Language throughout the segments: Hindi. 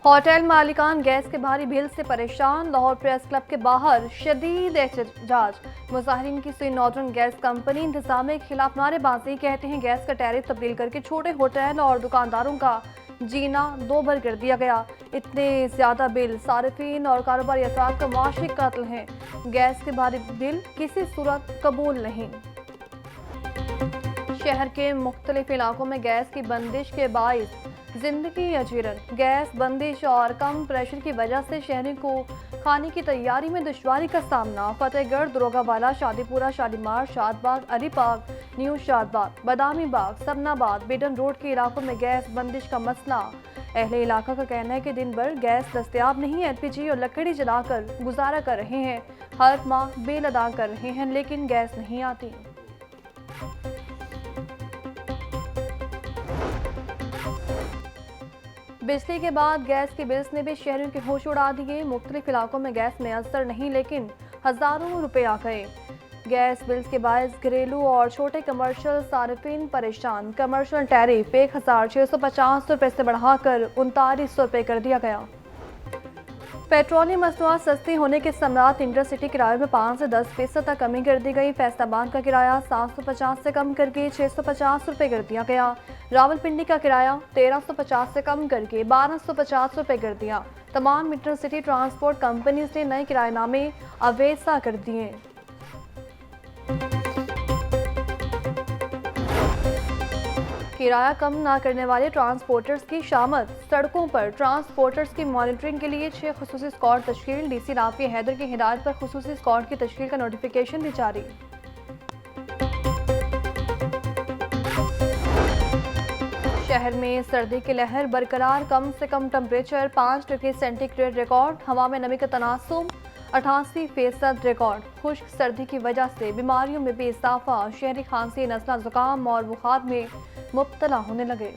होटल मालिकान गैस के भारी बिल से परेशान। लाहौर प्रेस क्लब के बाहर शदीद एहतजाज। मुजाहिरीन की सुई नॉर्दर्न गैस कंपनी इंतजामिया के खिलाफ नारेबाजी। कहते हैं गैस का टैरिफ तब्दील करके छोटे होटल और दुकानदारों का जीना दो भर कर दिया गया। इतने ज्यादा बिल सारिफीन और कारोबारी अफराद का मुआशी कत्ल है। गैस के भारी बिल किसी सूरत कबूल नहीं। शहर के मुख्तलिफ इलाकों में गैस की बंदिश के बाइस जिंदगी अजीरन। गैस बंदिश और कम प्रेशर की वजह से शहरी को खाने की तैयारी में दुश्वारी का सामना। फतेहगढ़, दरोगावाला, शादीपुरा, शालीमार, शादबाग, अलीबाग, न्यू शादबाग, बादामी बाग, सबनाबाद, बिडन रोड के इलाकों में गैस बंदिश का मसला। अहले इलाका का कहना है कि दिन भर गैस दस्तयाब नहीं। एलपीजी और लकड़ी जलाकर गुजारा कर रहे हैं। हर माह बिल अदा कर रहे हैं लेकिन गैस नहीं आती। बिजली के बाद गैस के बिल्स ने भी शहरियों के होश उड़ा दिए। मुख्तलिफ इलाकों में गैस मैसर नहीं लेकिन हजारों रुपए आ गए। गैस बिल्स के बायस घरेलू और छोटे कमर्शियल सारिफीन परेशान। कमर्शियल टैरिफ 1650 रुपए से बढ़ाकर 3900 रुपए कर दिया गया। पेट्रोलियम मसनूआत सस्ती होने के सम्राट इंटरसिटी किराए में 5 से 10% तक कमी कर दी गई। फैसलाबाद का किराया 750 से कम करके 650 रुपए कर दिया गया। रावलपिंडी का किराया 1350 से कम करके 1250 रुपए कर दिया। तमाम इंटरसिटी ट्रांसपोर्ट कंपनीज ने नए किराएनामे अवेसा कर दिए। किराया कम ना करने वाले ट्रांसपोर्टर्स की शामत। सड़कों पर ट्रांसपोर्टर्स की मॉनिटरिंग के लिए 6 खुसूसी स्क्वाड तश्कील। डीसी राफिया हैदर की हिदायत पर खुसूसी स्क्वाड की तश्कील का नोटिफिकेशन भी जारी। शहर में सर्दी की लहर बरकरार। कम से कम टेम्परेचर 5 डिग्री सेंटीग्रेड रिकॉर्ड। हवा में नमी का तनासुब 88% रिकॉर्ड। खुश्क सर्दी की वजह से बीमारियों में भी इजाफा। शहरी खांसी, नज़ला, जुकाम और बुखार में मुब्तला होने लगे।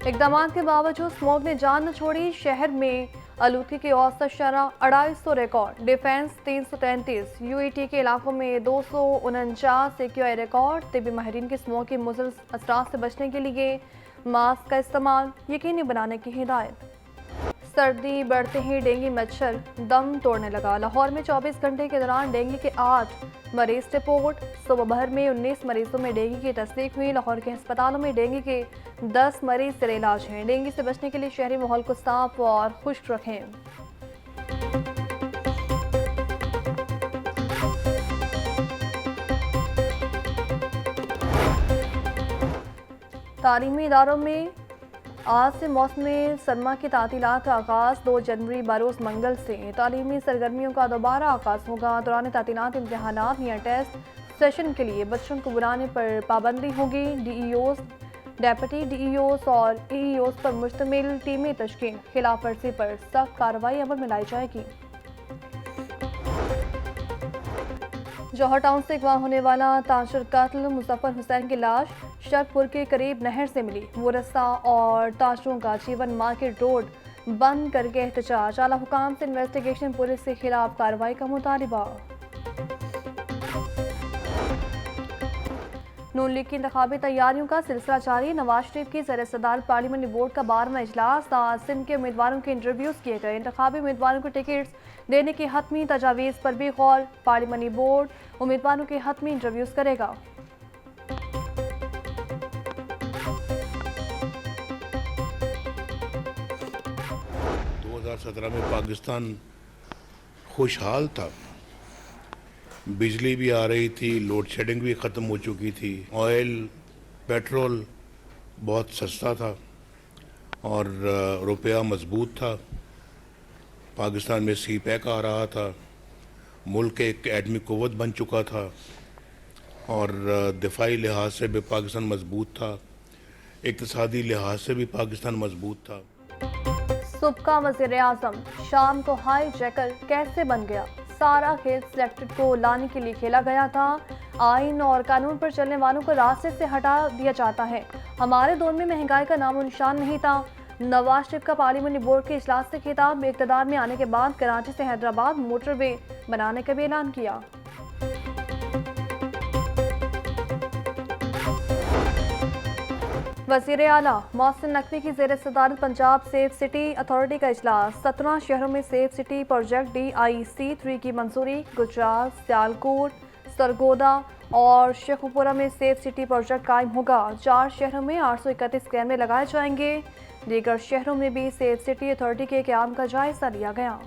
इक़दामात के बावजूद स्मॉग ने जान न छोड़ी। शहर में आलूदगी की औसत शरह 250 रिकॉर्ड। डिफेंस 333। यूईटी के इलाकों में 249 एक्यूआई रिकॉर्ड। तिबी माहिरीन की स्मॉग के मुज़र असरात से बचने के लिए मास्क का इस्तेमाल यकीनी बनाने की हिदायत। सर्दी बढ़ते ही डेंगू मच्छर दम तोड़ने लगा। लाहौर में 24 घंटे के दौरान डेंगू के 8 मरीज रिपोर्ट। सुबह भर में 19 मरीजों में डेंगू की तस्दीक हुई। लाहौर के अस्पतालों में डेंगू के 10 मरीज सिर इलाज हैं। डेंगू से बचने के लिए शहरी माहौल को साफ और खुश्क रखें। तालीमी इदारों में आज से मौसम सरमा की तातीलात का आगाज़। 2 जनवरी बरोज़ मंगल से तालीमी सरगर्मियों का दोबारा आगाज़ होगा। दौरान तातीलात इम्तिहानात या टेस्ट सेशन के लिए बच्चों को बुलाने पर पाबंदी होगी। डीईओस, डेप्यूटी डीईओस और ईईओस पर मुश्तमिल टीमें तश्कील। खिलाफ वर्जी पर सख्त कार्रवाई अमल में लाई जाएगी। जौहर टाउन से अगवा होने वाला ताजर कत्ल मुजफ्फर हुसैन की लाश शरफपुर के करीब नहर से मिली। मुरस्सा और ताजरों का जीवन मार्केट रोड बंद करके एहतजाज। आला हुकाम से इन्वेस्टिगेशन, पुलिस के खिलाफ कार्रवाई का मुतालबा। नून लीग की इंतखाबी तैयारियों का सिलसिला जारी। नवाज शरीफ की ज़र सदारत पार्लियामेंट्री बोर्ड का 12वां इजलास। आज सिंध के उम्मीदवारों के इंटरव्यूज किए गए। इंतखाबी उम्मीदवारों को टिकट्स देने की हतमी तजावीज़ पर भी गौर। पार्लियामेंट्री बोर्ड उम्मीदवारों के हतमी इंटरव्यूज करेगा। 2017 में पाकिस्तान खुशहाल था। बिजली भी आ रही थी, लोड शेडिंग भी ख़त्म हो चुकी थी, ऑयल पेट्रोल बहुत सस्ता था और रुपया मजबूत था। पाकिस्तान में सी पैक आ रहा था। मुल्क एक एटमी कुव्वत बन चुका था और दिफाई लिहाज से भी पाकिस्तान मजबूत था। इक़्तिसादी लिहाज से भी पाकिस्तान मजबूत था। सुबका वज़ीर आज़म शाम को हाई जैकर कैसे बन गया? सारा खेल सिलेक्टेड को लाने के लिए खेला गया था। आइन और कानून पर चलने वालों को रास्ते से हटा दिया जाता है। हमारे दौर में महंगाई का नामो निशान नहीं था। नवाज शरीफ का पार्लियामेंट्री बोर्ड के इजलास से खिताब। इक़्तिदार में आने के बाद कराची से हैदराबाद मोटरवे बनाने का भी ऐलान किया। वज़ीर आला मोहसिन नकवी की ज़ेर सदारत पंजाब सेफ सिटी अथॉरिटी का इजलास। 17 शहरों में सेफ सिटी प्रोजेक्ट DIC3 की मंजूरी। गुजरात, सियालकोट, सरगोदा और शेखुपुरा में सेफ सिटी प्रोजेक्ट कायम होगा। 4 शहरों में 831 कैमरे लगाए जाएंगे। दीगर शहरों में भी सेफ सिटी अथॉरिटी के क़याम का जायजा लिया गया।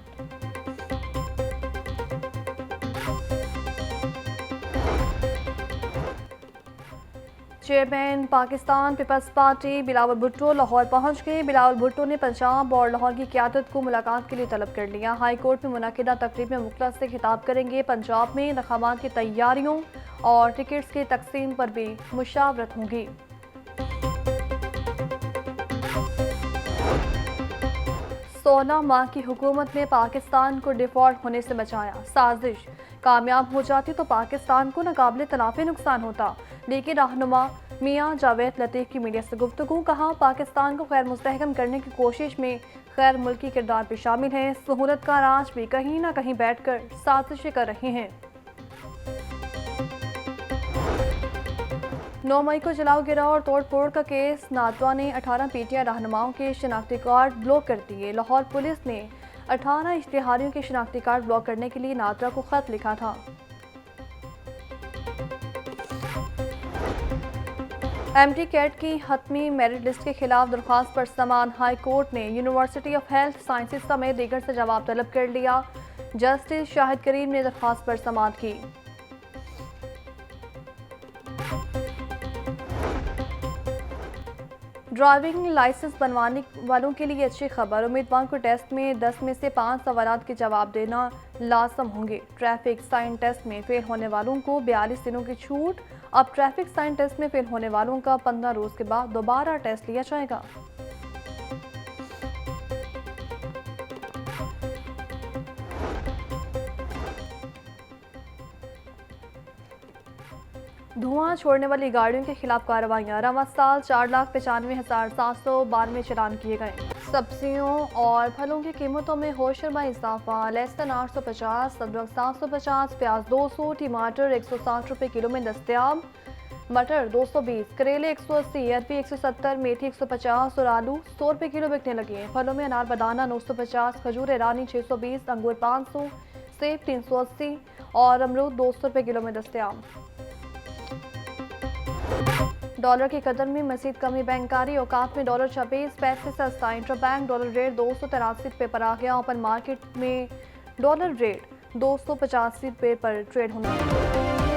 चेयरमैन पाकिस्तान पीपल्स पार्टी बिलावल भुट्टो लाहौर पहुंच गए। बिलावल भुट्टो ने पंजाब और लाहौर की क़यादत को मुलाकात के लिए तलब कर लिया। हाई कोर्ट में मुनक़िदा तकरीब में मुखलस से खिताब करेंगे। पंजाब में इंतख़ाबात की तैयारियों और टिकट्स की तकसीम पर भी मुशावरत होगी। सोलह माह की हुकूमत ने पाकिस्तान को डिफॉल्ट होने से बचाया। साजिश कामयाब हो जाती तो पाकिस्तान को नाकाबिले तलाफी नुकसान होता, लेकिन रहनुमा मियां जावेद लतीफ़ की मीडिया से गुफ्तगू। कहा, पाकिस्तान को खैर मुस्तहकम करने की कोशिश में गैर मुल्की किरदार भी शामिल हैं। सहूलत का राज भी कहीं ना कहीं बैठकर साजिशें कर रहे हैं। 9 मई को जलाओ गिराओ और तोड़ फोड़ का केस। नादवा ने 18 PTI रहनुमाओं के शनाख्ती कार्ड ब्लॉक कर दिए। लाहौर पुलिस ने 18 इश्तिहारियों के शनाख्ती कार्ड ब्लॉक करने के लिए नादवा को खत लिखा था। MT कैट की हतमी मेरिट लिस्ट के खिलाफ दरख्वास्त पर समान हाई कोर्ट ने यूनिवर्सिटी ऑफ हेल्थ साइंसेज समेत दीगर से जवाब तलब कर लिया। जस्टिस शाहिद करीम ने दरख्वास्त पर समाअत की। ड्राइविंग लाइसेंस बनवाने वालों के लिए अच्छी खबर। उम्मीदवार को टेस्ट में 10 में से 5 सवालात के जवाब देना लाजम होंगे। ट्रैफिक साइन टेस्ट में फेल होने वालों को 42 दिनों की छूट। अब ट्रैफिक साइन टेस्ट में फेल होने वालों का 15 रोज के बाद दोबारा टेस्ट लिया जाएगा। धुआं छोड़ने वाली गाड़ियों के खिलाफ कार्रवाइयां। रवां साल 4,95,792 चालान किए गए। सब्जियों और फलों की कीमतों में होशरुबा इजाफा। लहसुन 850, अदरक 750, प्याज 200, टमाटर 160 रुपये किलो में दस्तयाब। मटर 220, करेले 180, अरबी 170, मेथी 150 और आलू 100 रुपये किलो बिकने लगे हैं। फलों में अनार बनाना 950, खजूर ईरानी 620, अंगूर 500, सेब 380 और अमरूद 200 रुपये किलो में दस्तयाब। डॉलर की कदर में मजीद कमी। बैंकारी औकात में डॉलर 26 पैसे सस्ता। इंटरबैंक डॉलर रेट 283 रुपये पर आ गया। ओपन मार्केट में डॉलर रेट 285 रुपये पर ट्रेड होने लगा।